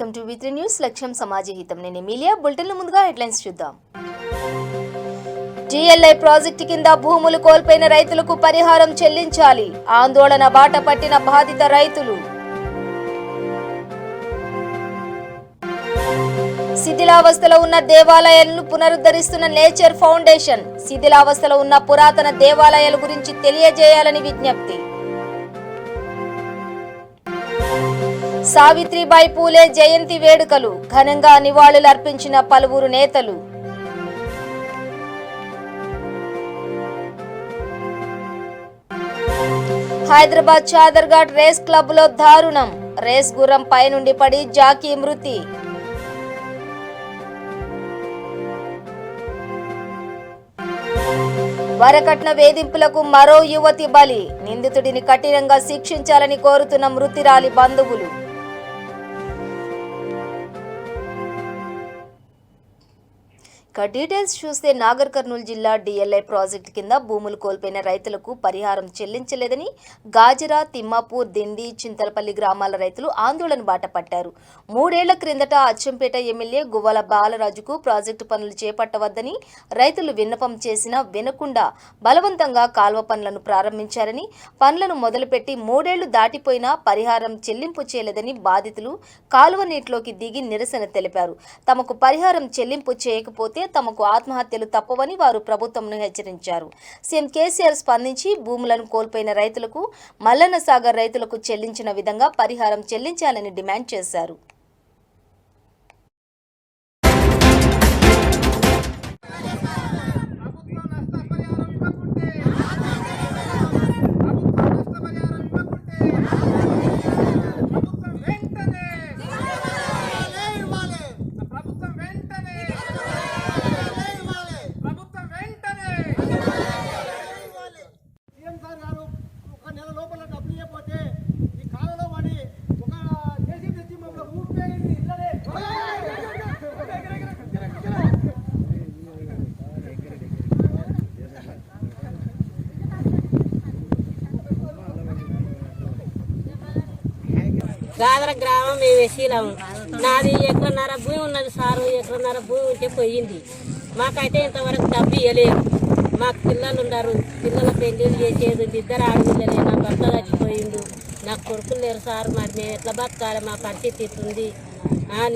Welcome to V3 news. లక్ష్యం సమాజహితం. నేను Emilia. బులెటిన్ల ముందుగా హెడ్లైన్స్ చూద్దాం. GLI ప్రాజెక్టు కింద భూములు కోల్పోయిన రైతులకు పరిహారం చెల్లించాలి. ఆందోళన బాట పట్టిన బాధిత రైతులు. శిథిలావస్థలో ఉన్న దేవాలయాలను పునరుద్ధరిస్తున్న నేచర్ ఫౌండేషన్. శిథిలావస్థలో ఉన్న పురాతన దేవాలయాల గురించి తెలియజేయాలని విజ్ఞప్తి. సావిత్రిబాయి పూలే జయంతి వేడుకలు. ఘనంగా నివాళులర్పించిన పలువురు నేతలు. హైదరాబాద్ చాదర్ఘాట్ రేస్ క్లబ్ లో దారుణం. రేస్ గుర్రం పై నుండి పడి జాకీ మృతి. వరకట్న వేధింపులకు మరో యువతి బలి. నిందితుడిని కఠినంగా శిక్షించాలని కోరుతున్న మృతురాలి బంధువులు. డీటెయిల్స్ చూస్తే నాగర్ కర్నూలు జిల్లా DLI ప్రాజెక్టు కింద భూములు కోల్పోయిన రైతులకు పరిహారం చెల్లించలేదని గాజరా, తిమ్మాపూర్, దిండి, చింతలపల్లి గ్రామాల రైతులు ఆందోళన బాట పట్టారు. 3 ఏళ్ల క్రిందట అచ్చంపేట ఎమ్మెల్యే గువ్వల బాలరాజుకు ప్రాజెక్టు పనులు చేపట్టవద్దని రైతులు విన్నపం చేసినా వినకుండా బలవంతంగా కాల్వ పనులను ప్రారంభించారని, పనులను మొదలుపెట్టి 3 ఏళ్లు దాటిపోయినా పరిహారం చెల్లింపు చేయలేదని బాధితులు కాలువ నీటిలోకి దిగి నిరసన తెలిపారు. తమకు పరిహారం చెల్లింపు చేయకపోతే తమకు ఆత్మహత్యలు తప్పవని వారు ప్రభుత్వంను హెచ్చరించారు. సీఎం కేసీఆర్ స్పందించి భూములను కోల్పోయిన రైతులకు, మల్లన్న సాగర్ రైతులకు చెల్లించిన విధంగా పరిహారం చెల్లించాలని డిమాండ్ చేశారు. గాదర గ్రామం మేము ఎసీలాము. నాది ఎకరన్నర భూమి ఉన్నది సారు. ఎకరన్నర భూమి ఉంటే పోయింది. మాకైతే ఇంతవరకు డబ్బు ఇవ్వలేదు. మాకు పిల్లలు ఉన్నారు. పిల్లల పెళ్లిళ్ళు చేసేది. 2 ఆడపిల్లలే. నా భర్త చచ్చిపోయిండు. నాకు కొడుకులు లేరు సార్. మరి మేము ఎట్లా బతకాలి? మా పరిస్థితి ఇస్తుంది.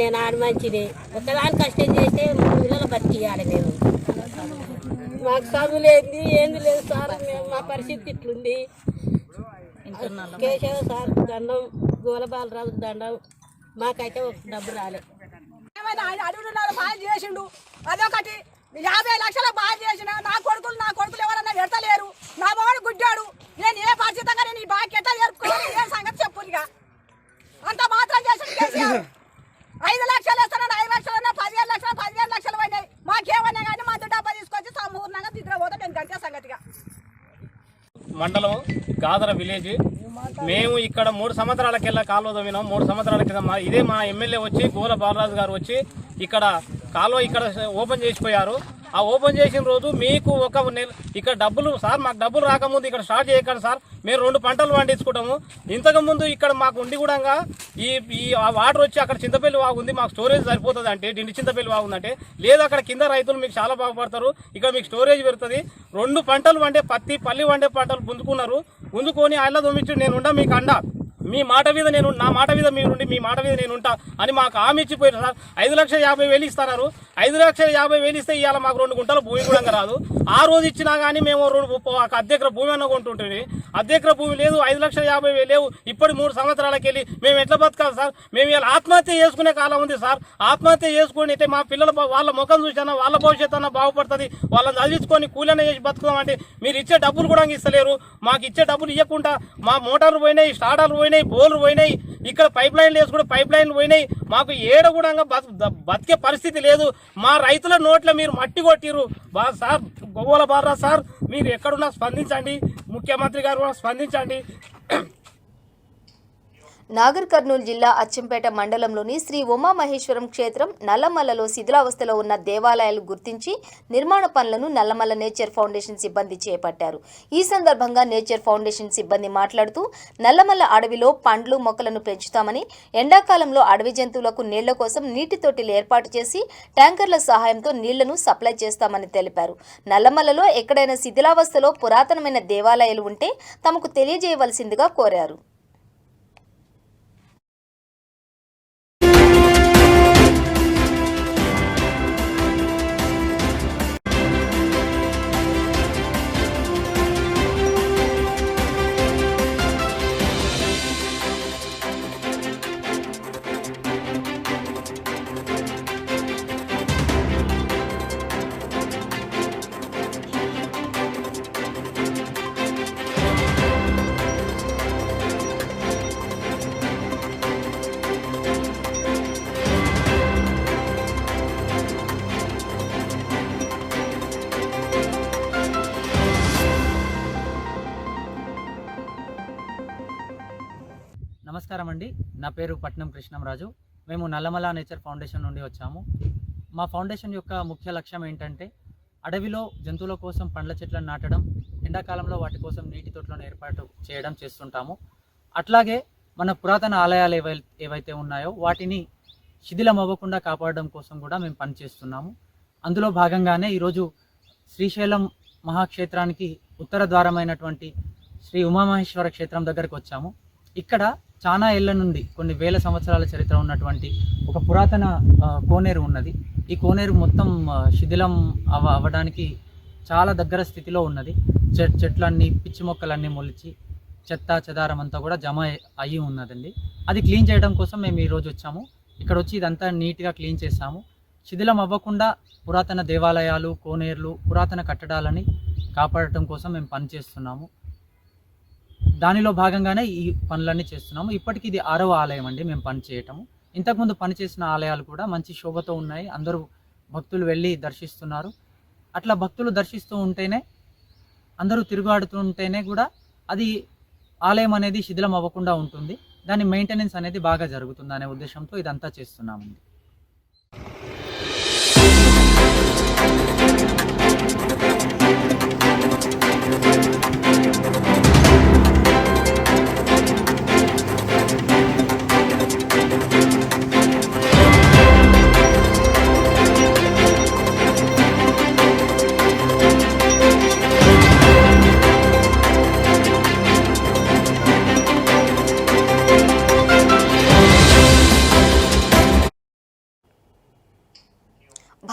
నేను ఆడ మంచిని ఒకదాని కష్టం చేస్తే 3 పిల్లలు బతికియాలి. మేము మాకు చదువు లేదు, ఏంది లేదు సార్. మేము మా పరిస్థితి ఇట్లుంది. కేశవ సార్ దండం, గోల బాలరాజు దండం. మాకైతే ఒక డబ్బు రాలేదు. అడుగుతున్నారు బాగా చేసిండు. అదొకటి 50 లక్షల బాగా చేసిన నా కొడుకులు ఎవరన్నా ఎడతలేరు. నా వాడు గుడ్డాడు. నేను ఏ బాధ్యతగా నేను ఈ బాగా ఎట్లా జరుపుకోవాలి? ఏ సంగతి చెప్పు. ఇక అంత మాత్రం చేసిండు కేసీఆర్. 5 లక్షలు వేస్తాను. 5 లక్షలు 15 లక్షలు పోయినాయి. మాకేమన్నా కానీ మందు డబ్బా తీసుకొచ్చి సంపూర్ణంగా నిద్రపోతాం. నేను గంటే సంగతిగా మండలం గాదర విలేజ్. మేము ఇక్కడ 3 సంవత్సరాలకెళ్ళా కాలువ తవ్వినాం. 3 సంవత్సరాల కింద ఇదే మా ఎమ్మెల్యే వచ్చి గోల బాలరాజు గారు వచ్చి ఇక్కడ కాలువ ఇక్కడ ఓపెన్ చేసిపోయారు. ఆ ఓపెన్ చేసిన రోజు మీకు ఒక నెల ఇక్కడ డబ్బులు సార్, మాకు డబ్బులు రాకముందు ఇక్కడ స్టార్ట్ చేయకండి సార్, మేము 2 పంటలు పండించుకుంటాము. ఇంతకుముందు ఇక్కడ మాకు ఉండి కూడా ఈ వాటర్ వచ్చి అక్కడ చింతపల్లి వాగు ఉంది, మాకు స్టోరేజ్ సరిపోతుంది అంటే, డిండి చింతపల్లి వాగు ఉందంటే, లేదు అక్కడ కింద రైతులు మీకు చాలా బాగుపడతారు, ఇక్కడ మీకు స్టోరేజ్ పెడుతుంది. 2 పంటలు వండే పత్తి, పల్లి వండే పంటలు గుంజుకున్నారు. గుంజుకొని ఆయన దొమ్మించి నేనుండా మీకు అండా, మీ మాట మీద నేను, నా మాట మీద మీరుండి మీ మాట మీద నేను ఉంటా అని మాకు హామీ ఇచ్చిపోయారు సార్. 5,50,000 ఇస్తున్నారు. 5,50,000 ఇస్తే ఇవాళ మాకు 2 గుంటల భూమి కూడా రాదు. ఆ రోజు ఇచ్చినా కానీ మేము 1 అద్దెకర భూమి అన్న కొంటుంటుంది. అద్దెకర భూమి లేదు, 5,50,000 లేవు. ఇప్పటి 3 సంవత్సరాలకి వెళ్ళి మేము ఎట్లా బతకాలి సార్? మేము ఇవాళ ఆత్మహత్య చేసుకునే కాలం ఉంది సార్. ఆత్మహత్య చేసుకుని అయితే మా పిల్లల వాళ్ళ ముఖం చూసినా వాళ్ళ భవిష్యత్తు అన్న బాగుపడుతుంది. వాళ్ళని చదివించుకొని కూలైనా చేసి బతుకుదామంటే మీరు ఇచ్చే డబ్బులు కూడా ఇస్తలేరు. మాకు ఇచ్చే డబ్బులు ఇవ్వకుండా మా మోటార్లు పోయినాయి, స్టార్టర్లు పోయినాయి, బోర్లు పోయినాయి, ఇక్కడ పైప్ లైన్లు వేసుకుంటే పైప్ లైన్లు పోయినాయి. మాకు ఏడ కూడా బతికే పరిస్థితి లేదు. మా రైతుల నోట్ల మీరు మట్టి కొట్టిరు సార్. గోల బాలరాజు సార్, మీరు ఎక్కడున్నా స్పందించండి. ముఖ్యమంత్రి గారు కూడా స్పందించండి. నాగర్ కర్నూలు జిల్లా అచ్చంపేట మండలంలోని శ్రీ ఉమామహేశ్వరం క్షేత్రం నల్లమల్లలో శిథిలావస్థలో ఉన్న దేవాలయాలు గుర్తించి నిర్మాణ పనులను నల్లమల్ల నేచర్ ఫౌండేషన్ సిబ్బంది చేపట్టారు. ఈ సందర్భంగా నేచర్ ఫౌండేషన్ సిబ్బంది మాట్లాడుతూ నల్లమల్ల అడవిలో పండ్లు మొక్కలను పెంచుతామని, ఎండాకాలంలో అడవి జంతువులకు నీళ్ల కోసం నీటి తొట్టిలు ఏర్పాటు చేసి ట్యాంకర్ల సహాయంతో నీళ్లను సప్లై చేస్తామని తెలిపారు. నల్లమల్లలో ఎక్కడైనా శిథిలావస్థలో పురాతనమైన దేవాలయాలు ఉంటే తమకు తెలియజేయవలసిందిగా కోరారు. నమస్కారం అండి, నా పేరు పట్నం కృష్ణంరాజు. మేము నల్లమల్ల నేచర్ ఫౌండేషన్ నుండి వచ్చాము. మా ఫౌండేషన్ యొక్క ముఖ్య లక్ష్యం ఏంటంటే అడవిలో జంతువుల కోసం పండ్ల చెట్లను నాటడం, ఎండాకాలంలో వాటి కోసం నీటి తొట్లను ఏర్పాటు చేయడం చేస్తుంటాము. అట్లాగే మన పురాతన ఆలయాలు ఏవైతే ఉన్నాయో వాటిని శిథిలం అవ్వకుండా కాపాడడం కోసం కూడా మేము పనిచేస్తున్నాము. అందులో భాగంగానే ఈరోజు శ్రీశైలం మహాక్షేత్రానికి ఉత్తర ద్వారమైనటువంటి శ్రీ ఉమామహేశ్వర క్షేత్రం దగ్గరకు వచ్చాము. ఇక్కడ చాలా ఏళ్ల నుండి కొన్ని వేల సంవత్సరాల చరిత్ర ఉన్నటువంటి ఒక పురాతన కోనేరు ఉన్నది. ఈ కోనేరు మొత్తం శిథిలం అవ్వడానికి చాలా దగ్గర స్థితిలో ఉన్నది. చెట్లన్నీ, పిచ్చి మొక్కలన్నీ మొలిచి చెత్త చెదారం అంతా కూడా జమ అయ్యి ఉన్నదండి. అది క్లీన్ చేయడం కోసం మేము ఈరోజు వచ్చాము. ఇక్కడ వచ్చి ఇదంతా నీట్గా క్లీన్ చేస్తాము. శిథిలం అవ్వకుండా పురాతన దేవాలయాలు, కోనేర్లు, పురాతన కట్టడాలని కాపాడటం కోసం మేము పనిచేస్తున్నాము. దానిలో భాగంగానే ఈ పనులన్నీ చేస్తున్నాము. ఇప్పటికీ ఇది 6వ ఆలయం అండి మేము పని చేయటము. ఇంతకుముందు పనిచేసిన ఆలయాలు కూడా మంచి శోభతో ఉన్నాయి. అందరూ భక్తులు వెళ్ళి దర్శిస్తున్నారు. అట్లా భక్తులు దర్శిస్తూ ఉంటేనే, అందరూ తిరుగాడుతూ ఉంటేనే కూడా అది ఆలయం అనేది శిథిలం అవ్వకుండా ఉంటుంది. దాని మెయింటెనెన్స్ అనేది బాగా జరుగుతుంది అనే ఉద్దేశంతో ఇదంతా చేస్తున్నామండి.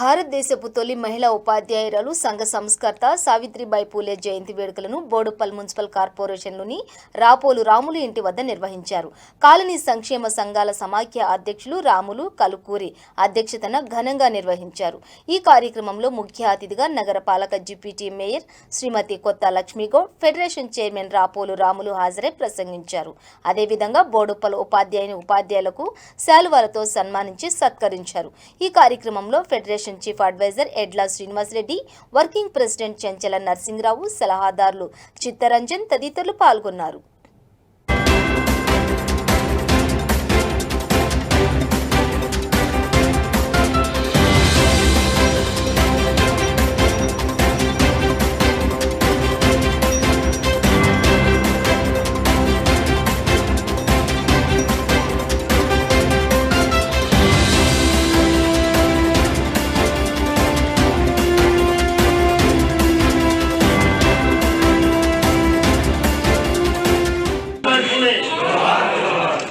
భారతదేశపు తొలి మహిళా ఉపాధ్యాయురాలు, సంఘ సంస్కర్త సావిత్రిబాయి పూలే జయంతి వేడుకలను బోడుప్పల్ మున్సిపల్ కార్పొరేషన్లోని రాపోలు రాములు ఇంటి వద్ద నిర్వహించారు. కాలనీ సంక్షేమ సంఘాల సమాఖ్య అధ్యక్షులు రాములు కలుకూరి అధ్యక్షతన ఘనంగా నిర్వహించారు. ఈ కార్యక్రమంలో ముఖ్య అతిథిగా నగరపాలక డిప్యూటీ మేయర్ శ్రీమతి కొత్త లక్ష్మీగౌడ్, ఫెడరేషన్ చైర్మన్ రాపోలు రాములు హాజరై ప్రసంగించారు. అదేవిధంగా బోడుప్పల్ ఉపాధ్యాయులకు శాలువాలతో సన్మానించి సత్కరించారు. ఈ కార్యక్రమంలో ఫెడరేషన్ చీఫ్ అడ్వైజర్ ఎడ్ల శ్రీనివాస్ రెడ్డి, వర్కింగ్ ప్రెసిడెంట్ చెంచల నర్సింగరావు, సలహాదారులు చిత్తరంజన్ తదితరులు పాల్గొన్నారు.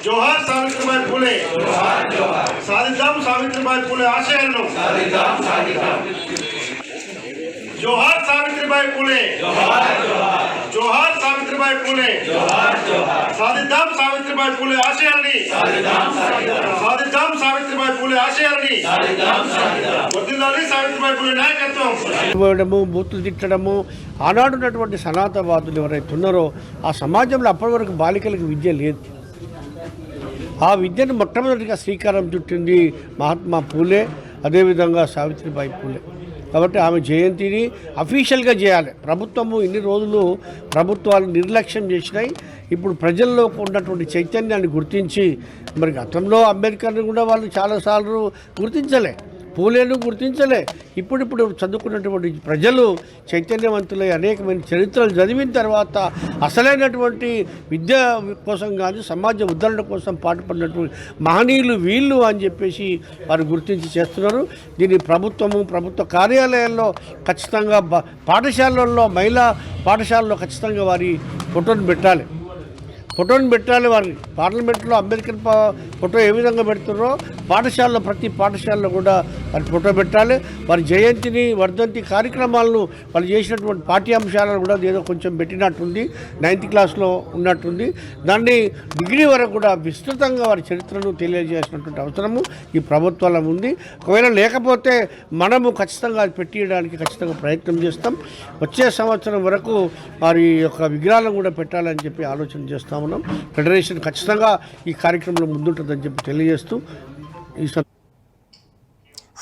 జోహార్ సావిత్రిబాయి పూలే, సాధిద్దాం సావిత్రిబాయి పూలే ఆశయాలను, జోహార్ సావిత్రిబాయి పూలే, జోహార్ సావిత్రిబాయి పూలే, సాధిద్దాం సావిత్రిబాయి పూలే ఆశయాల్ని, సాధిద్దాం సావిత్రిబాయి పూలే ఆశయాల్ని, వర్ధిల్లాలి సావిత్రిబాయి పూలే నాయకత్వం. బూతులు తిట్టడము, ఆనాడున్నటువంటి సనాతనవాదులు ఎవరైతే ఉన్నారో ఆ సమాజంలో అప్పటి వరకు బాలికలకు విద్య లేదు. ఆ విద్యను మొట్టమొదటిగా శ్రీకారం చుట్టింది మహాత్మా పూలే, అదేవిధంగా సావిత్రిబాయి పూలే. కాబట్టి ఆమె జయంతిని అఫీషియల్గా చేయాలి. ప్రభుత్వము ఇన్ని రోజులు ప్రభుత్వాలు నిర్లక్ష్యం చేసినాయి. ఇప్పుడు ప్రజల్లో ఉన్నటువంటి చైతన్యాన్ని గుర్తించి, మరి గతంలో అంబేద్కర్ని కూడా వాళ్ళు చాలాసార్లు గుర్తించలే, పూలేను గుర్తించలే. ఇప్పుడు చదువుకున్నటువంటి ప్రజలు చైతన్యవంతులై అనేకమైన చరిత్రలు చదివిన తర్వాత అసలైనటువంటి విద్య కోసం కానీ సమాజ ఉద్ధరణ కోసం పాటుపడినటువంటి మహనీయులు వీళ్ళు అని చెప్పేసి వారు గుర్తించి చేస్తున్నారు. దీన్ని ప్రభుత్వ కార్యాలయాల్లో ఖచ్చితంగా పాఠశాలల్లో మహిళా పాఠశాలలో ఖచ్చితంగా వారి ఫోటోను పెట్టాలి. వారి పార్లమెంట్లో అంబేద్కర్ ఫోటో ఏ విధంగా పెడుతున్నారో పాఠశాలలో ప్రతి పాఠశాలలో కూడా వారి ఫోటో పెట్టాలి. వారి జయంతిని వర్ధంతి కార్యక్రమాలను వాళ్ళు చేసినటువంటి పాఠ్యాంశాలను కూడా ఏదో కొంచెం పెట్టినట్టుంది, 9th క్లాస్లో ఉన్నట్టుంది. దాన్ని డిగ్రీ వరకు కూడా విస్తృతంగా వారి చరిత్రను తెలియజేసినటువంటి అవసరము ఈ ప్రభుత్వాల ఉంది. ఒకవేళ లేకపోతే మనము ఖచ్చితంగా అది పెట్టియడానికి ఖచ్చితంగా ప్రయత్నం చేస్తాం. వచ్చే సంవత్సరం వరకు వారి యొక్క విగ్రహాలను కూడా పెట్టాలని చెప్పి ఆలోచన చేస్తాము. ఫెడరేషన్ ఖచ్చితంగా ఈ కార్యక్రమంలో ముందుంటుందని చెప్పి తెలియజేస్తూ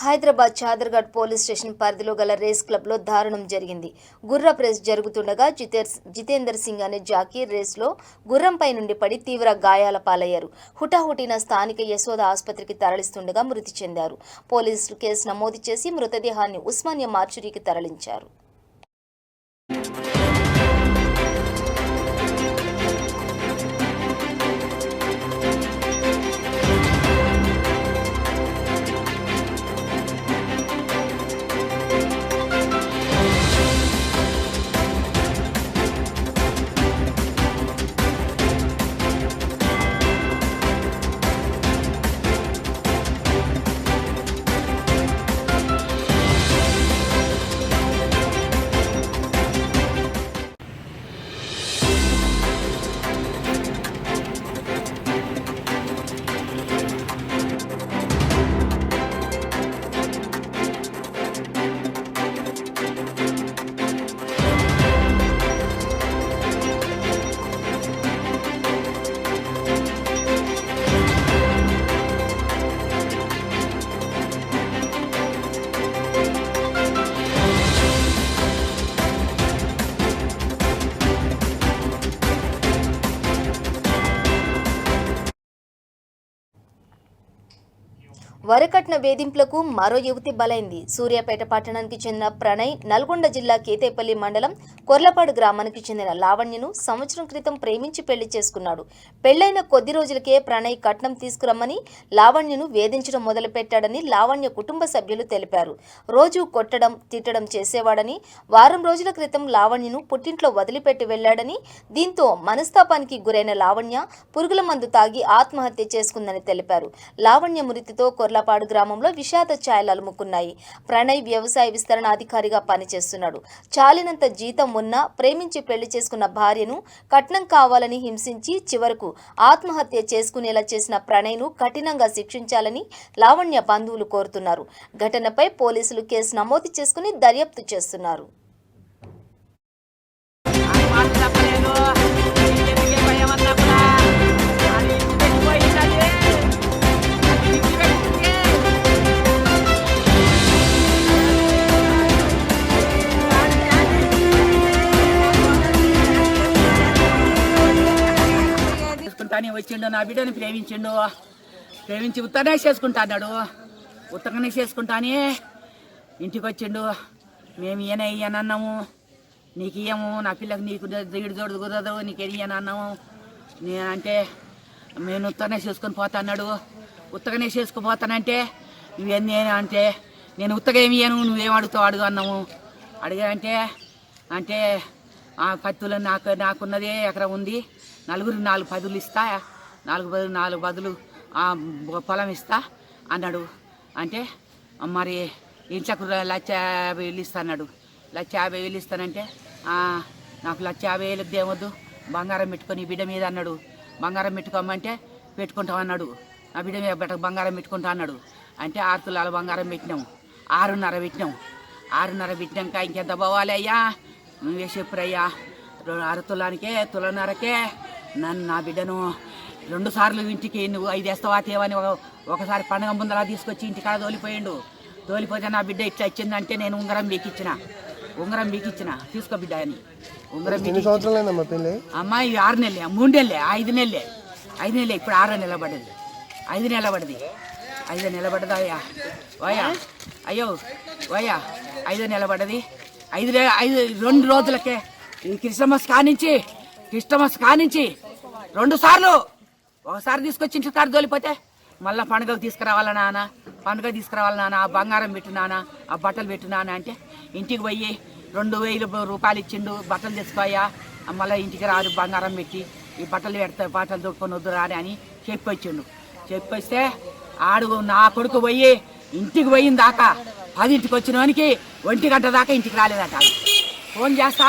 హైదరాబాద్ చాదర్ఘాట్ పోలీస్ స్టేషన్ పరిధిలో గల రేస్ క్లబ్లో దారుణం జరిగింది. గుర్రపు రేస్ జరుగుతుండగా జితేందర్ సింగ్ అనే జాకీ రేస్లో గుర్రంపై నుండి పడి తీవ్ర గాయాల పాలయ్యారు. హుటాహుటిన స్థానిక యశోద ఆసుపత్రికి తరలిస్తుండగా మృతి చెందారు. పోలీసులు కేసు నమోదు చేసి మృతదేహాన్ని ఉస్మానియా మార్చురీకి తరలించారు. వరకట్న వేధింపులకు మరో యువతి బలైంది. సూర్యాపేట పట్టణానికి చెందిన ప్రణయ్ నల్గొండ జిల్లా కేతేపల్లి మండలం కొర్లపాడు గ్రామానికి చెందిన లావణ్యను సంవత్సరం క్రితం ప్రేమించి పెళ్లి చేసుకున్నాడు. పెళ్లైన కొద్ది రోజులకే ప్రణయ్ కట్నం తీసుకురమ్మని లావణ్యను వేధించడం మొదలుపెట్టాడని లావణ్య కుటుంబ సభ్యులు తెలిపారు. రోజు కొట్టడం తిట్టడం చేసేవాడని, వారం రోజుల క్రితం లావణ్యను పుట్టింట్లో వదిలిపెట్టి వెళ్లాడని, దీంతో మనస్తాపానికి గురైన లావణ్య పురుగుల మందు తాగి ఆత్మహత్య చేసుకుందని తెలిపారు. లావణ్య మృతితో కొర్లపాడు గ్రామంలో విషాద ఛాయలు అలుముకున్నాయి. ప్రణయ్ వ్యవసాయ విస్తరణ అధికారిగా పనిచేస్తున్నాడు. చాలినంత జీతం ఉన్నా ప్రేమించి పెళ్లి చేసుకున్న భార్యను కట్నం కావాలని హింసించి చివరకు ఆత్మహత్య చేసుకునేలా చేసిన ప్రణయ్ను కఠినంగా శిక్షించాలని లావణ్య బంధువులు కోరుతున్నారు. ఘటనపై పోలీసులు కేసు నమోదు చేసుకుని దర్యాప్తు చేస్తున్నారు. చేసుకుంటానే వచ్చిండు, నా బిడ్డని ప్రేమించి ఉత్తరనే చేసుకుంటా అన్నాడు. ఉత్తరనే చేసుకుంటానే ఇంటికి వచ్చిండు. మేము ఈయన అన్నాము, నీకు ఇయ్యము, నా పిల్లకి నీకు దిగుడు జోడు కుదరదు, నీకు ఇయ్యని అన్నాము. అంటే నేను ఉత్తరనే చేసుకొని పోతా అన్నాడు. ఉత్తరనే చేసుకుపోతానంటే నువ్వేంది అంటే నేను ఉత్తగా ఏమి ఇయ్యను, నువ్వేం అడుగుతావు అడుగు అన్నాము. అడిగా అంటే ఆ కత్తులు నాకున్నదే ఎకరం ఉంది, నలుగురికి 4 పదులు ఇస్తా, 4 బదులు పొలం ఇస్తా అన్నాడు. అంటే మరి ఇంట్లోకి 1,50,000 ఇస్తా అన్నాడు. 1,50,000 ఇస్తానంటే నాకు 1,50,000 దేవద్దు, బంగారం పెట్టుకొని బిడ్డ మీద అన్నాడు. బంగారం పెట్టుకోమంటే పెట్టుకుంటాం అన్నాడు. నా బిడ్డ మీద బంగారం పెట్టుకుంటా అన్నాడు. అంటే 6 తులాల బంగారం పెట్టినాము, 6.5 పెట్టినాము. 6.5 పెట్టినాక ఇంకెంత పోవాలి అయ్యా, నువ్వే చెప్పురయ్యా. 6 తులానికే 1.5 నన్ను నా బిడ్డను 2 సార్లు ఇంటికి నువ్వు 5 వేస్తావా తేవని ఒకసారి పండగ ముందలా తీసుకొచ్చి ఇంటికాడ తోలిపోయిండు. తోలిపోతే నా బిడ్డ ఇట్లా ఇచ్చిందంటే నేను ఉంగరం బీకిచ్చిన తీసుకో బిడ్డ అని ఉంగరం అమ్మాయి 6 నెలలే 3 నెలలే 5 నెలలే ఇప్పుడు 6 నిలబడ్డది 5 నిలబడ్డది 5 నిలబడ్డది అయ్యో 5 నిలబడ్డది 2 రోజులకే ఈ క్రిస్టమస్ కానించి 2 సార్లు ఒకసారి తీసుకొచ్చి ఇంటి కాడ తోలిపోతే మళ్ళీ పండుగకు తీసుకురావాలా నాన్న ఆ బంగారం పెట్టు నాన్న ఆ బట్టలు పెట్టు నాన్న అంటే ఇంటికి పోయి 2,000 రూపాయలు ఇచ్చిండు బట్టలు తెచ్చుకోయా మళ్ళీ ఇంటికి రాదు బంగారం పెట్టి ఈ బట్టలు దొడుకొని వద్దురా అని చెప్పొస్తే ఆడు నా కొడుకు పోయి ఇంటికి పోయిన దాకా 10ంటికి వచ్చిన వానికి 1 గంట దాకా ఇంటికి రాలేదట ఫోన్ చేస్తా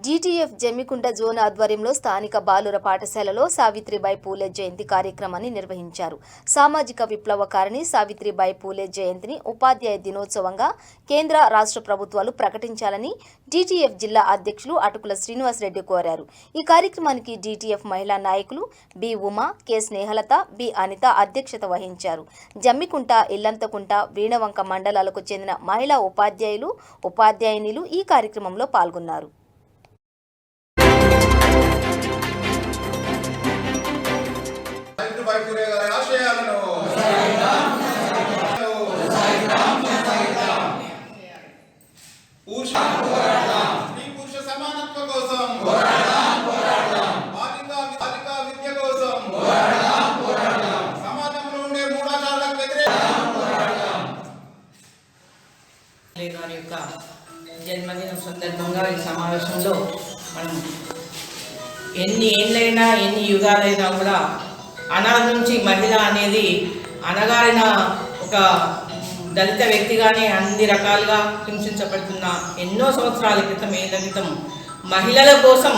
జీటీఎఫ్ జమ్మికుంట జోన్ ఆధ్వర్యంలో స్థానిక బాలుర పాఠశాలలో సావిత్రిబాయి పూలే జయంతి కార్యక్రమాన్ని నిర్వహించారు. సామాజిక విప్లవకారిణి సావిత్రిబాయి పూలే జయంతిని ఉపాధ్యాయ దినోత్సవంగా కేంద్ర రాష్ట్ర ప్రభుత్వాలు ప్రకటించాలని జీటీఎఫ్ జిల్లా అధ్యక్షులు అటుకుల శ్రీనివాసరెడ్డి కోరారు. ఈ కార్యక్రమానికి జీటీఎఫ్ మహిళా నాయకులు B Uma, K Snehalatha, B Anitha అధ్యక్షత వహించారు. జమ్మికుంట, ఇల్లంతకుంట, వీణవంక మండలాలకు చెందిన మహిళా ఉపాధ్యాయులు, ఉపాధ్యాయునిలు ఈ కార్యక్రమంలో పాల్గొన్నారు. గారి యొక్క జన్మదినం సందర్భంగా ఈ సమావేశంలో మనం ఎన్ని ఏళ్ళైనా ఎన్ని యుగాలైనా కూడా అనాథ నుంచి మహిళ అనేది అనగారిన ఒక దళిత వ్యక్తిగానే అన్ని రకాలుగా హింసించబడుతున్న ఎన్నో సంవత్సరాల క్రితం ఏళ్ళ క్రితం మహిళల కోసం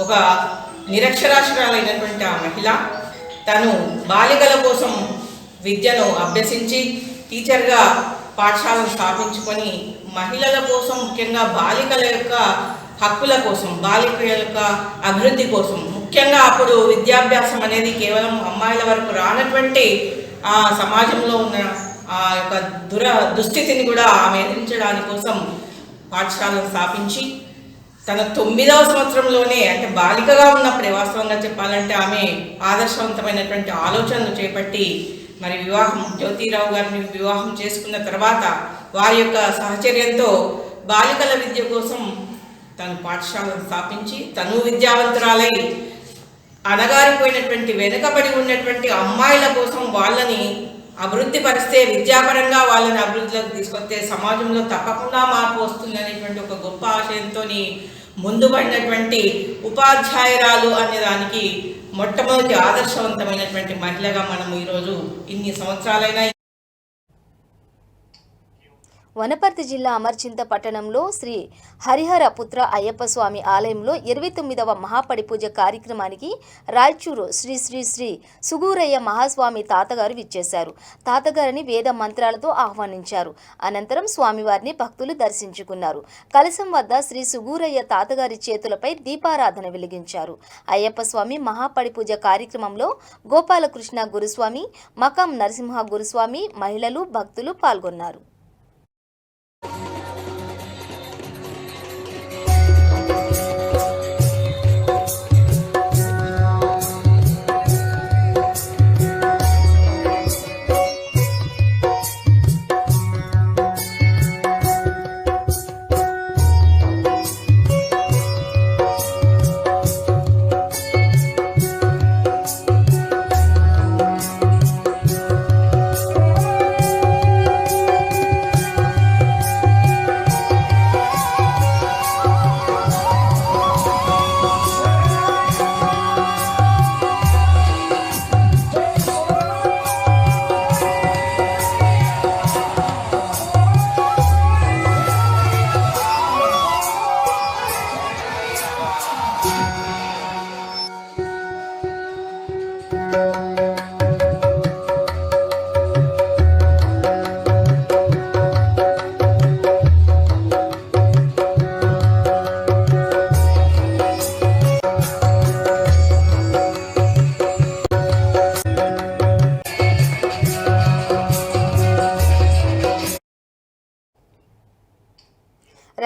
ఒక నిరక్షరాస్యురాలైనటువంటి ఆ మహిళ తను బాలికల కోసం విద్యను అభ్యసించి టీచర్గా పాఠశాలను స్థాపించుకొని మహిళల కోసం, ముఖ్యంగా బాలికల యొక్క హక్కుల కోసం, బాలికల యొక్క అభివృద్ధి కోసం, ముఖ్యంగా అప్పుడు విద్యాభ్యాసం అనేది కేవలం అమ్మాయిల వరకు రానటువంటి ఆ సమాజంలో ఉన్న ఆ యొక్క దుస్థితిని కూడా ఆమె ఎదిరించడాని కోసం పాఠశాలను స్థాపించి తన 9వ సంవత్సరంలోనే, అంటే బాలికగా ఉన్నప్పుడే వాస్తవంగా చెప్పాలంటే ఆమె ఆదర్శవంతమైనటువంటి ఆలోచనలు చేపట్టి మరి జ్యోతిరావు గారిని వివాహం చేసుకున్న తర్వాత వారి యొక్క సహచర్యంతో బాలికల విద్య కోసం తను పాఠశాలను స్థాపించి తను విద్యావంతురాలై అనగారిపోయినటువంటి వెనుకబడి ఉన్నటువంటి అమ్మాయిల కోసం వాళ్ళని అభివృద్ధి పరిస్తే, విద్యాపరంగా వాళ్ళని అభివృద్ధిలోకి తీసుకొస్తే సమాజంలో తప్పకుండా మార్పు వస్తుంది అనేటువంటి ఒక గొప్ప ఆశయంతో ముందు పడినటువంటి ఉపాధ్యాయురాలు అనే దానికి మొట్టమొదటి ఆదర్శవంతమైనటువంటి మహిళగా మనం ఈరోజు ఇన్ని సంవత్సరాలైనా. వనపర్తి జిల్లా అమర్చింత పట్టణంలో శ్రీ హరిహర పుత్ర అయ్యప్ప స్వామి ఆలయంలో 29వ మహాపడి పూజ కార్యక్రమానికి రాయచూరు శ్రీ శ్రీ శ్రీ సుగూరయ్య మహాస్వామి తాతగారు విచ్చేశారు. తాతగారిని వేద మంత్రాలతో ఆహ్వానించారు. అనంతరం స్వామివారిని భక్తులు దర్శించుకున్నారు. కలశం వద్ద శ్రీ సుగూరయ్య తాతగారి చేతులపై దీపారాధన వెలిగించారు. అయ్యప్ప స్వామి మహాపడి పూజ కార్యక్రమంలో గోపాలకృష్ణ గురుస్వామి, మకాం నరసింహ గురుస్వామి, మహిళలు, భక్తులు పాల్గొన్నారు.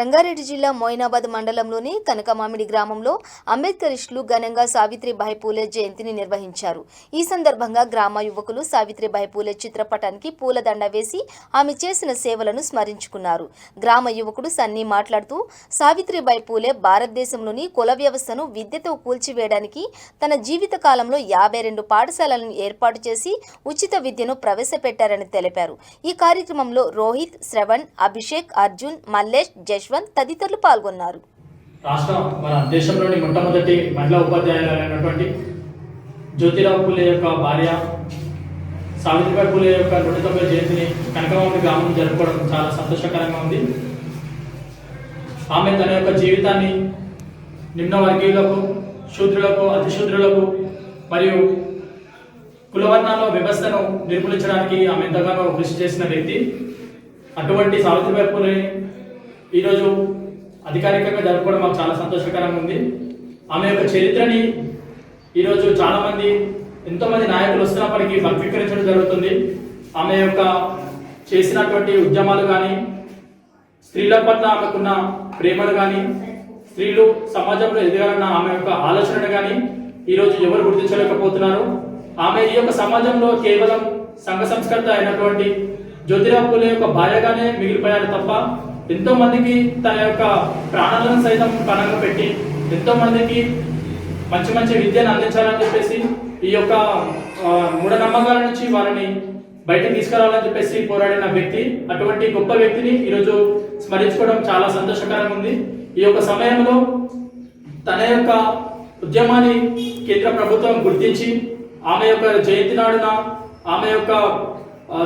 రంగారెడ్డి జిల్లా మోయినాబాద్ మండలంలోని కనకమామిడి గ్రామంలో అంబేద్కరిస్టులు ఘనంగా సావిత్రిబాయి పూలే జయంతిని నిర్వహించారు. ఈ సందర్భంగా గ్రామ యువకులు సావిత్రిబాయి పూలే చిత్రపటానికి పూలదండ వేసి ఆమె చేసిన సేవలను స్మరించుకున్నారు. గ్రామ యువకుడు సన్నీ మాట్లాడుతూ సావిత్రిబాయి పూలే భారతదేశంలోని కుల వ్యవస్థను విద్యతో కూల్చివేయడానికి తన జీవిత కాలంలో 52 పాఠశాలలను ఏర్పాటు చేసి ఉచిత విద్యను ప్రవేశపెట్టారని తెలిపారు. ఈ కార్యక్రమంలో రోహిత్, శ్రవణ్, అభిషేక్, అర్జున్, మల్లేష్, జశ్వంత్ తదితరులు పాల్గొన్నారు. మన దేశంలోని మొట్టమొదటి మహిళా ఉపాధ్యాయులైనటువంటి జ్యోతిరావు పూలే యొక్క భార్య సావిత్రిబాయి పూలే యొక్క 109వ జయంతిని కనకమామిడి గ్రామం జరుపుకోవడం చాలా సంతోషకరంగా ఉంది. ఆమె తన యొక్క జీవితాన్ని నిమ్న వర్గీయులకు, శూద్రులకు, అతిశూద్రులకు మరియు కులవర్ణాల వ్యవస్థను నిర్మూలించడానికి ఆమె ఎంతగానో కృషి చేసిన వ్యక్తి. అటువంటి సావిత్రిబాయి పూలే ఈరోజు అధికారికంగా జరుపుకోవడం మాకు చాలా సంతోషకరంగా ఉంది. ఆమె యొక్క చరిత్రని ఈరోజు చాలామంది ఎంతోమంది నాయకులు వస్తున్నప్పటికీ వక్రీకరించడం జరుగుతుంది. ఆమె యొక్క చేసినటువంటి ఉద్యమాలు కానీ, స్త్రీల పట్ల ఆమెకున్న ప్రేమలు కానీ, స్త్రీలు సమాజంలో ఎదగాలన్న ఆమె యొక్క ఆలోచనను కానీ ఈరోజు ఎవరు గుర్తించలేకపోతున్నారు. ఆమె ఈ యొక్క సమాజంలో కేవలం సంఘ సంస్కర్త అయినటువంటి జ్యోతిరావు పూలే యొక్క భార్యగానే మిగిలిపోయారు తప్ప ఎంతో మందికి తన యొక్క ప్రాణాలను సైతం పణంగా పెట్టి ఎంతో మందికి మంచి మంచి విద్యను అందించాలని చెప్పేసి ఈ యొక్క మూఢనమ్మకాల నుంచి వారిని బయటకు తీసుకురావాలని చెప్పేసి పోరాడిన వ్యక్తి. అటువంటి గొప్ప వ్యక్తిని ఈరోజు స్మరించుకోవడం చాలా సంతోషకరంగా ఉంది. ఈ యొక్క సమయంలో తన యొక్క ఉద్యమాన్ని కేంద్ర ప్రభుత్వం గుర్తించి ఆమె యొక్క జయంతి నాడున ఆమె యొక్క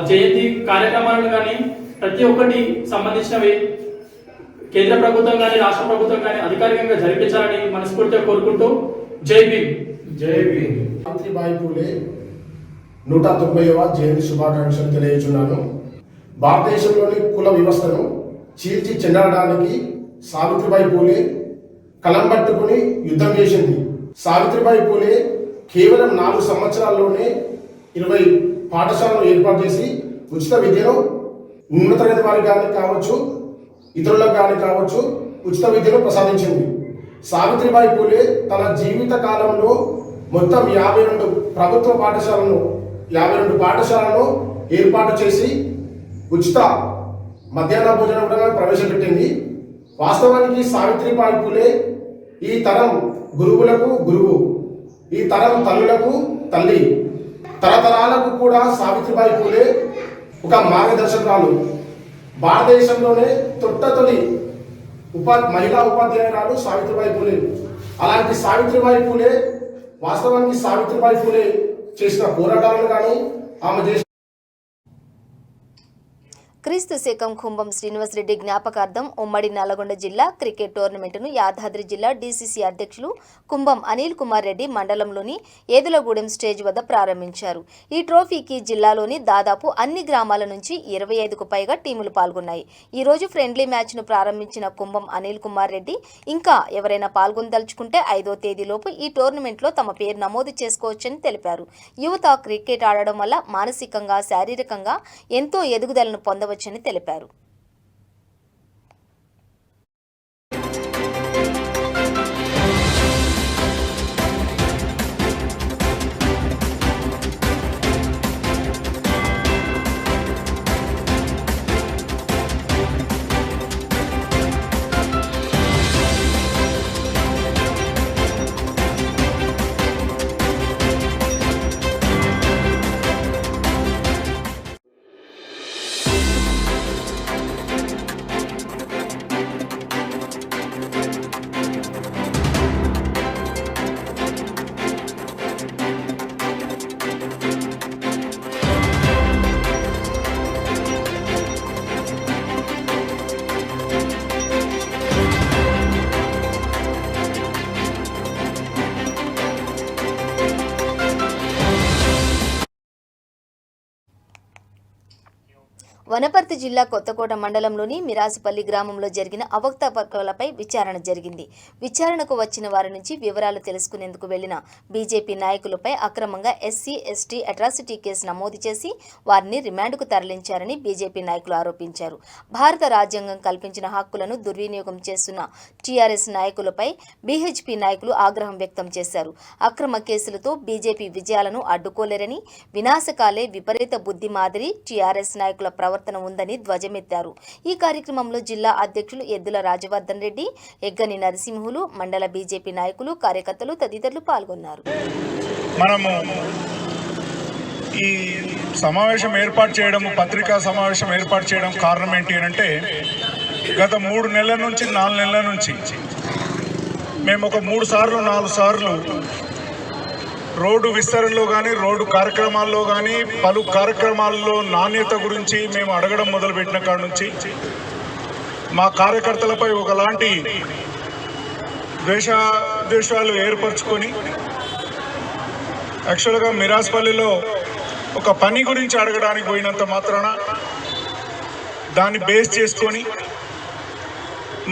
జయంతి కార్యక్రమాలను కానీ ప్రతి ఒక్కటి సంబంధించినవి కేంద్ర ప్రభుత్వం కానీ రాష్ట్ర ప్రభుత్వం కానీ అధికారికంగా జరిపించాలని మనస్ఫూర్తిగా కోరుకుంటూ జై భీమ్. జై భీమ్. సావిత్రిబాయి పూలే 190వ జయంతి శుభాకాంక్షలు తెలియజేస్తున్నాను. భారతదేశంలోని కుల వ్యవస్థను చీల్చి చెందడానికి సావిత్రిబాయి పూలే కలం పట్టుకుని యుద్ధం చేసింది. సావిత్రిబాయి పూలే కేవలం 4 సంవత్సరాల్లోనే 20 పాఠశాలను ఏర్పాటు చేసి ఉచిత విద్యను ఉన్నత తరగతి వారికి కానీ కావచ్చు, ఇతరులకు కానీ కావచ్చు, ఉచిత విద్యను ప్రసాదించింది. సావిత్రిబాయి పూలే తన జీవిత కాలంలో మొత్తం 52 ప్రభుత్వ పాఠశాలను 52 పాఠశాలను ఏర్పాటు చేసి ఉచిత మధ్యాహ్న భోజనం కూడా ప్రవేశపెట్టింది. వాస్తవానికి సావిత్రిబాయి పూలే ఈ తరం గురువులకు గురువు, ఈ తరం తల్లులకు తల్లి, తరతరాలకు కూడా సావిత్రిబాయి పూలే ఒక మార్గదర్శకురాలు. భారతదేశంలోనే తొలి మహిళా ఉపాధ్యాయురాలు సావిత్రిబాయి పూలే. అలాంటి సావిత్రిబాయి పూలే వాస్తవానికి సావిత్రిబాయి పూలే చేసిన పోరాటాలను కానీ ఆమె చేసిన క్రీస్తు శకం కుంభం శ్రీనివాసరెడ్డి జ్ఞాపకార్థం ఉమ్మడి నల్లగొండ జిల్లా క్రికెట్ టోర్నమెంటును యాదాద్రి జిల్లా డీసీసీ అధ్యక్షులు కుంభం అనిల్ కుమార్ రెడ్డి మండలంలోని ఏదులగూడెం స్టేజ్ వద్ద ప్రారంభించారు. ఈ ట్రోఫీకి జిల్లాలోని దాదాపు అన్ని గ్రామాల నుంచి 25కు పైగా టీములు పాల్గొన్నాయి. ఈ రోజు ఫ్రెండ్లీ మ్యాచ్ను ప్రారంభించిన కుంభం అనిల్ కుమార్ రెడ్డి ఇంకా ఎవరైనా పాల్గొనదలుచుకుంటే 5వ తేదీలోపు ఈ టోర్నమెంట్లో తమ పేరు నమోదు చేసుకోవచ్చని తెలిపారు. యువత క్రికెట్ ఆడడం వల్ల మానసికంగా, శారీరకంగా ఎంతో ఎదుగుదలను పొందవచ్చని తెలిపారు. వనపర్తి జిల్లా కొత్తకోట మండలంలోని మిరాసిపల్లి గ్రామంలో జరిగిన అవకతవకలపై విచారణ జరిగింది. విచారణకు వచ్చిన వారి నుంచి వివరాలు తెలుసుకునేందుకు వెళ్లిన బీజేపీ నాయకులపై అక్రమంగా ఎస్సీ ఎస్టీ అట్రాసిటీ కేసు నమోదు చేసి వారిని రిమాండ్కు తరలించారని బీజేపీ నాయకులు ఆరోపించారు. భారత రాజ్యాంగం కల్పించిన హక్కులను దుర్వినియోగం చేస్తున్న టీఆర్ఎస్ నాయకులపై బీహెచ్పీ నాయకులు ఆగ్రహం వ్యక్తం చేశారు. అక్రమ కేసులతో బీజేపీ విజయాలను అడ్డుకోలేరని, వినాశకాలే విపరీత బుద్ధి మాదిరి టీఆర్ఎస్ నాయకుల ప్రవర్తన ఉందని ధ్వజమెత్తారు. ఈ కార్యక్రమంలో జిల్లా అధ్యక్షులు ఎద్దుల రాజవర్ధన్ రెడ్డి, ఎగ్గని నరసింహులు, మండల బీజేపీ నాయకులు, కార్యకర్తలు తదితరులు పాల్గొన్నారు. మనము ఈ సమావేశం ఏర్పాటు చేయడం, పత్రికా సమావేశం ఏర్పాటు చేయడం కారణం ఏంటి అంటే గత 3 నెలల నుంచి 4 నెలల నుంచి మేము ఒక 3 సార్లు 4 సార్లు రోడ్డు విస్తరణలో కానీ, రోడ్డు కార్యక్రమాల్లో కానీ, పలు కార్యక్రమాల్లో నాణ్యత గురించి మేము అడగడం మొదలుపెట్టిన కాడ నుంచి మా కార్యకర్తలపై ఒకలాంటి ద్వేషాలు ఏర్పరచుకొని యాక్చువల్గా మిరాస్పల్లిలో ఒక పని గురించి అడగడానికి పోయినంత మాత్రాన దాన్ని బేస్ చేసుకొని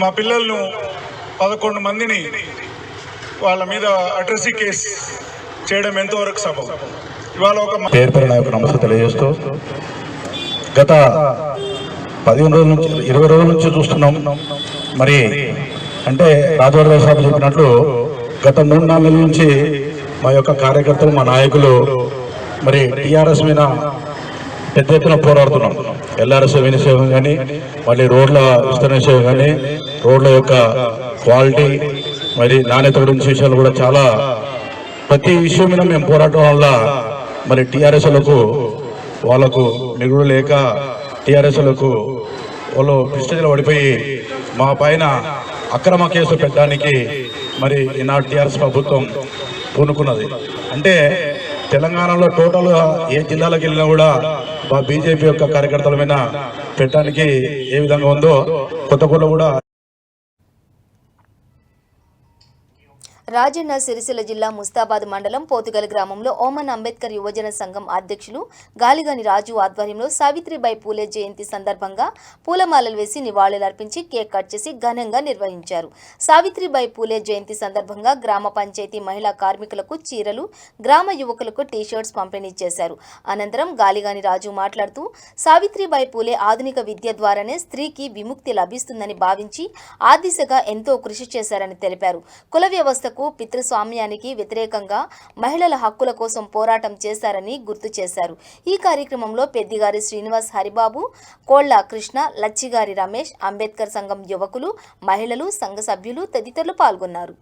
మా పిల్లలను 11 మందిని వాళ్ళ మీద అట్రసీ కేసు చేయడం ఎంతవరకు సబబు? ఇవాళ ఒక పేరు నాయకు నమస్తే తెలియజేస్తూ గత 15 రోజుల నుంచి 20 రోజుల నుంచి చూస్తున్నాం. మరి అంటే రాజవర్ధన్ సాబ్ చెప్పినట్లు గత 3-4 నెలల నుంచి మా యొక్క కార్యకర్తలు, మా నాయకులు మరి టీఆర్ఎస్ మీద పెద్ద ఎత్తున పోరాడుతున్నాం. ఎల్ఆర్ఎస్ వినియోగం కానీ, మళ్ళీ రోడ్ల విస్తరణ విషయం కానీ, రోడ్ల యొక్క క్వాలిటీ మరి నాణ్యత గురించి విషయాలు కూడా చాలా ప్రతి విషయం మీద మేము పోరాటం వల్ల మరి టీఆర్ఎస్లకు వాళ్ళకు మిగులు లేక టీఆర్ఎస్లకు వాళ్ళు ప్రెస్టేజ్లో పడిపోయి మా పైన అక్రమ కేసు పెట్టడానికి మరి ఈనాడు టీఆర్ఎస్ ప్రభుత్వం పూనుకున్నది. అంటే తెలంగాణలో టోటల్గా ఏ జిల్లాలకు వెళ్ళినా కూడా మా బీజేపీ యొక్క కార్యకర్తల మీద పెట్టడానికి ఏ విధంగా ఉందో కొత్తగూడలో కూడా. రాజన్న సిరిసిల్ల జిల్లా ముస్తాబాద్ మండలం పోతుగల్ గ్రామంలో ఓమన్ అంబేద్కర్ యువజన సంఘం అధ్యక్షులు గాలిగాని రాజు ఆధ్వర్యంలో సావిత్రిబాయి పూలే జయంతి సందర్భంగా పూలమాలలు వేసి నివాళులర్పించి కేక్ కట్ చేసి ఘనంగా నిర్వహించారు. సావిత్రిబాయి పూలే జయంతి సందర్భంగా గ్రామ పంచాయతీ మహిళా కార్మికులకు చీరలు, గ్రామ యువకులకు టీషర్ట్స్ పంపిణీ చేశారు. అనంతరం గాలిగాని రాజు మాట్లాడుతూ సావిత్రిబాయి పూలే ఆధునిక విద్య ద్వారానే స్త్రీకి విముక్తి లభిస్తుందని భావించి ఆ దిశగా ఎంతో కృషి చేశారని తెలిపారు. కుల వ్యవస్థ పితృస్వామ్యానికి వ్యతిరేకంగా మహిళల హక్కుల కోసం పోరాటం చేశారని గుర్తు చేశారు. ఈ కార్యక్రమంలో పెద్దిగారి శ్రీనివాస్, హరిబాబు, కోళ్ల కృష్ణ, లచ్చిగారి రమేష్, అంబేద్కర్ సంఘం యువకులు, మహిళలు, సంఘ సభ్యులు తదితరులు పాల్గొన్నారు.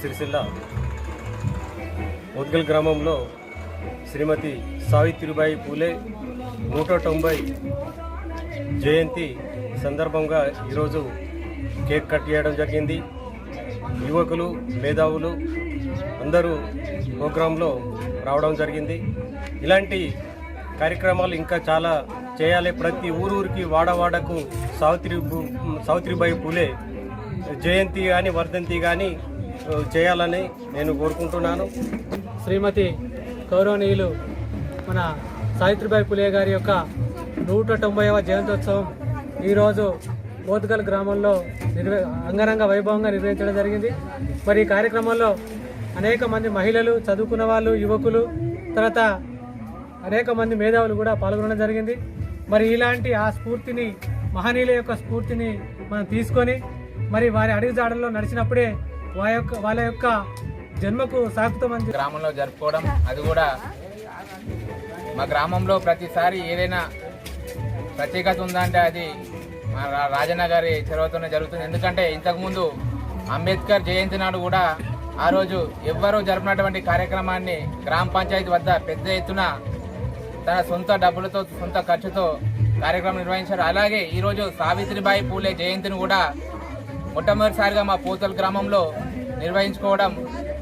సిరిసిల్ల పోతుగల్ గ్రామంలో శ్రీమతి సావిత్రిబాయి పూలే 190 జయంతి సందర్భంగా ఈరోజు కేక్ కట్ చేయడం జరిగింది. యువకులు, మేధావులు అందరూ ప్రోగ్రాంలో రావడం జరిగింది. ఇలాంటి కార్యక్రమాలు ఇంకా చాలా చేయాలి. ప్రతి ఊరికి, వాడవాడకు సావిత్రిబాయి పూలే జయంతి కానీ, వర్ధంతి కానీ చేయాలని నేను కోరుకుంటున్నాను. శ్రీమతి గౌరవనీయులు మన సావిత్రిబాయి పూలే గారి యొక్క 190వ జయంతోత్సవం ఈరోజు పోతుగల్ గ్రామంలో అంగరంగ వైభవంగా నిర్వహించడం జరిగింది. మరి ఈ కార్యక్రమంలో అనేక మంది మహిళలు, చదువుకున్న వాళ్ళు, యువకులు, తర్వాత అనేక మంది మేధావులు కూడా పాల్గొనడం జరిగింది. మరి ఇలాంటి ఆ స్ఫూర్తిని, మహనీయుల యొక్క స్ఫూర్తిని మనం తీసుకొని మరి వారి అడుగుజాడల్లో నడిచినప్పుడే వాళ్ళ యొక్క జన్మకు సాగుతాం అని గ్రామంలో జరుపుకోవడం, అది కూడా మా గ్రామంలో ప్రతిసారి ఏదైనా ప్రత్యేకత ఉందంటే అది మా రాజన్న గారి చొరవతోనే జరుగుతుంది. ఎందుకంటే ఇంతకుముందు అంబేద్కర్ జయంతి నాడు కూడా ఆ రోజు ఎవ్వరూ జరిపినటువంటి కార్యక్రమాన్ని గ్రామ పంచాయతీ వద్ద పెద్ద ఎత్తున తన సొంత డబ్బులతో సొంత ఖర్చుతో కార్యక్రమం నిర్వహించారు. అలాగే ఈరోజు సావిత్రిబాయి పూలే జయంతిని కూడా మొట్టమొదటిసారిగా మా పోతల్ గ్రామంలో నిర్వహించుకోవడం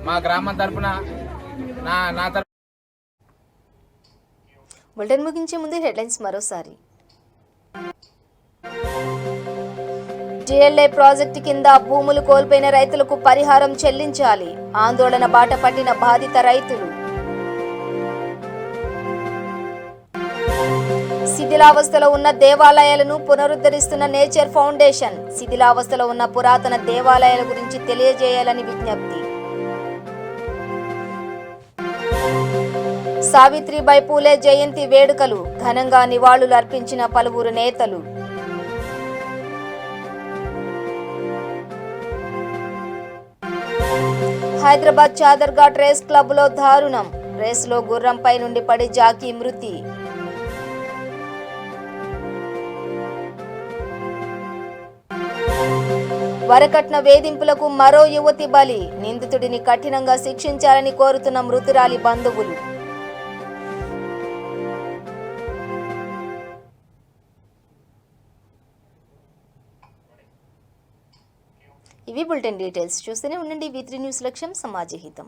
మా గ్రామం తరఫున నా తరఫున. బులెటిన్ ముగించే ముందు హెడ్లైన్స్ మరోసారి. డిఎల్ఏ ప్రాజెక్టు కింద భూములు కోల్పోయిన రైతులకు పరిహారం చెల్లించాలి, ఆందోళన బాట పట్టిన బాధిత రైతులు. శిథిలావస్థలో ఉన్న దేవాలయాలను పునరుద్ధరిస్తున్న నేచర్ ఫౌండేషన్. శిథిలావస్థలో ఉన్న పురాతన దేవాలయాల గురించి తెలియజేయాలని విజ్ఞప్తి. సావిత్రిబాయి పూలే జయంతి వేడుకలు, ఘనంగా నివాళులు అర్పించిన పలువురు నేతలు. హైదరాబాద్ చాదర్ఘాట్ రేస్ క్లబ్ లో దారుణం, రేసులో గుర్రంపై నుండి పడి జాకీ మృతి. వరకట్న వేధింపులకు మరో యువతి బలి, నిందితుడిని కఠినంగా శిక్షించాలని కోరుతున్న మృతురాలి బంధువులు. ఇవి బులెటిన్ డీటెయిల్స్. చూస్తూనే ఉండండి V3 న్యూస్, లక్ష్యం సమాజ హితం.